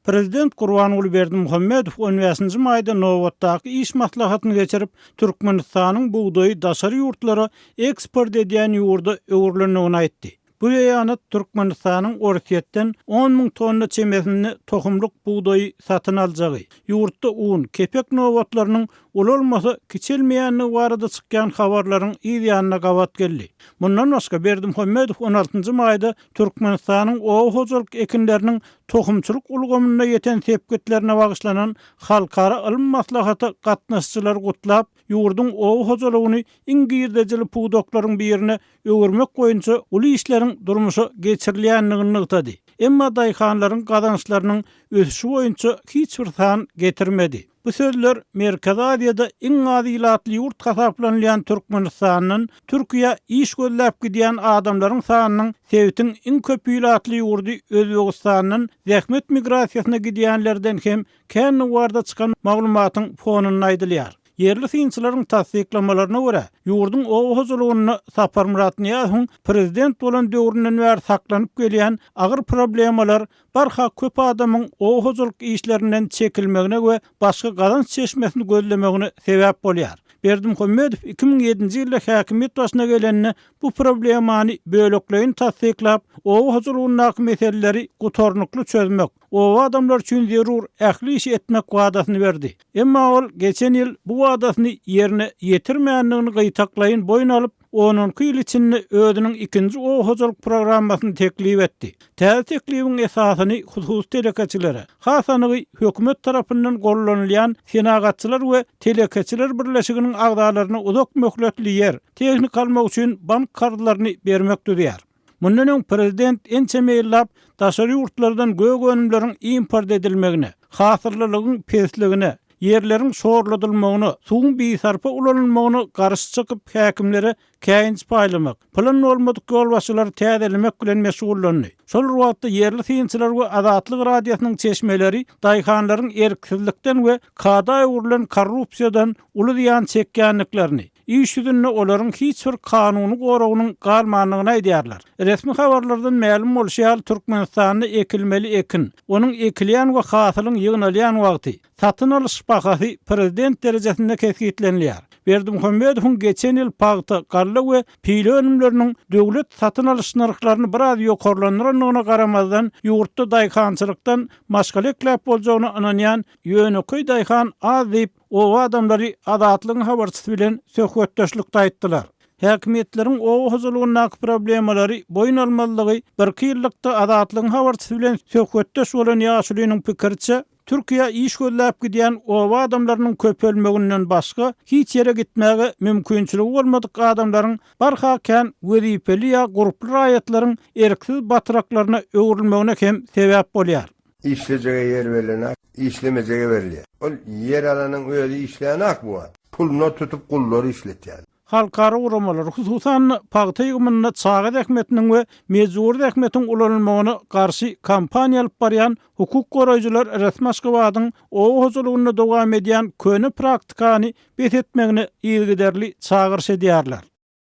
Prezident Gurbanuly Berdimuhammedow 15-nji maýda Nowatdaky iş maslahatyny geçirip Türkmenistanyň buğdaý daşary ýurtlara eksport edýän ýurda öwürlenýäni aýtdy. Bu ýanat Türkmenistanyň Orsiýetden 10.000 tonna çemesini tohumluk buğdaý satyn aljagy. Ýurtda un, kepek nowatlarynyň olmasa kiçilmeýänligi barada çykýan habarlaryň ýa-ýanyna gawat geldi. Mundan başga Berdimuhammedow 16-njy maýda Türkmenistanyň owa hojalyk ekinleriniň tohumçylyk ulgamyna ýeten sepketlerine bagyşlanan halkara ilim maslahaty gatnaşçylar gutlap, ýurdun owa hojalygyny iňgirdejili puwdoklaryň birine öwürmek goýunça uly işleriň durmuşa geçirilýänligini ýytady. Emma daýhanlaryň gazançlarynyň ösüşi boýunça hiç bir san getirmedi. Bu sözler Merkezi Aziýada iň azylatly ýurt hasaplanýan Türkmenistanyň Türkiýe iş gözläp gidýän adamlaryň sanynyň sebitiň iň köp ýylatly ýurdy Özbegistanyň zähmet migrasiýasyna gidýänlerden hem kän warda çykan maglumatyň fonuny aýdylýar. Yerli synçylaryň tasdiklamalarına görä, ýurdun owa hojalygyny Sapar Murat Niýazowyň prezident bolan döwründen bäri saklanyp gelýän agyr problemalar barha köp adamyň owa hojalyk işlerinden çekilmegine we başga gazanç çeşmesini gözlemegine sebäp bolýar. Berdimuhammedow 2007-nji ýylda häkimiýet başyna gelenine bu problemany bölekleýin tasdiklap, owa hojalygynyň meseleleri gutornukly çözmek, owa adamlar üçin zerur ähli iş etmek wadasyny berdi. Emma ol geçen ýyl bu wadasyny ýerine ýetirmeýänligini gytaklaýyn boyun alyp, 10 ýyl içinde özüniň ikinji owa hojalyk programmasyny teklip etdi. Täze teklibiň esasyny hususy telekeçilere, hasanygy hökümet tarapyndan gollanylýan senagatçylar we telekeçiler birleşiginiň agdalaryna uzak möhletli ýer, tehnik almak üçin bank kartlaryny bermek durýar. Mundan öň prezident ençe meýillap daşary ýurtlardan gög önümleriň import edilmegine, hasyrlylygyň pesligine, yerlerin şorladylmagyny, suwun beýsarpa ulanylmagyny garşy çykyp häkimlere käýinç paýlamak, plan bolmadyk ýol başlary täzelemek bilen meşgullandy. Şol wagtda yerli synçylar we Azatlyk radiýasynyň çeşmeleri daýhanlaryň erksizlikden we kada urulan korrupsiýadan uly ziýan çekýänliklerini, iş ýüzünde olaryň hiç bir kanuny goragynyň galmanlygyny aýdýarlar. Resmi habarlardan ma'lum bolýar, Türkmenistanda ekilmeli ekin, onuň ekilýän we hasylyň ýygnalýan wagty satyn alyş bahasy prezident derejesinde kesgitlenýär. Berdimuhammedowyň geçen ýyl pagta, garly we pili önümleriniň döwlet satyn alyş narhlaryny biraz ýokarlandyrynyna garamazdan ýurtda daýhançylykdan maşgala eklep boljagyny ananýan ýöneköý daýhan az diýip owa adamlary Azatlygyň habarçysy bilen söhbetdeşlikde aýtdylar. Häkimetleriň owa hojalygynyň problemalary boyun almalygy bir ýyllykda Azatlygyň habarçysy bilen söhbetdeş bolan ýaşulynyň pikirçe, Türkiýe iş gözläp gidýän owa adamlarynyň köpelmeginden başga hiç ýere gitmäge mümkinçiligi bolmadyk adamlaryň barha kän wezipeli ýa gruply raýatlaryň erksiz batyraklaryna öwrülmegine hem sebäp bolýar. İşlejege yer verilen, işlemejege berilýär. Ol yer alanyň özi işleýän ak bu. Pulny tutup gullary işletýär. Halkara uramalar hususan pagta ýygmyna çagat ähmetiniň we mezur ähmetiň ulanylmagyna garşy kampaniýa alyp barýan hukuk goraýjylar resmi aşgabatyň owa hojalygyny dowam edýän köne praktikany betetmegine ýygyderli çagyrş edýärler.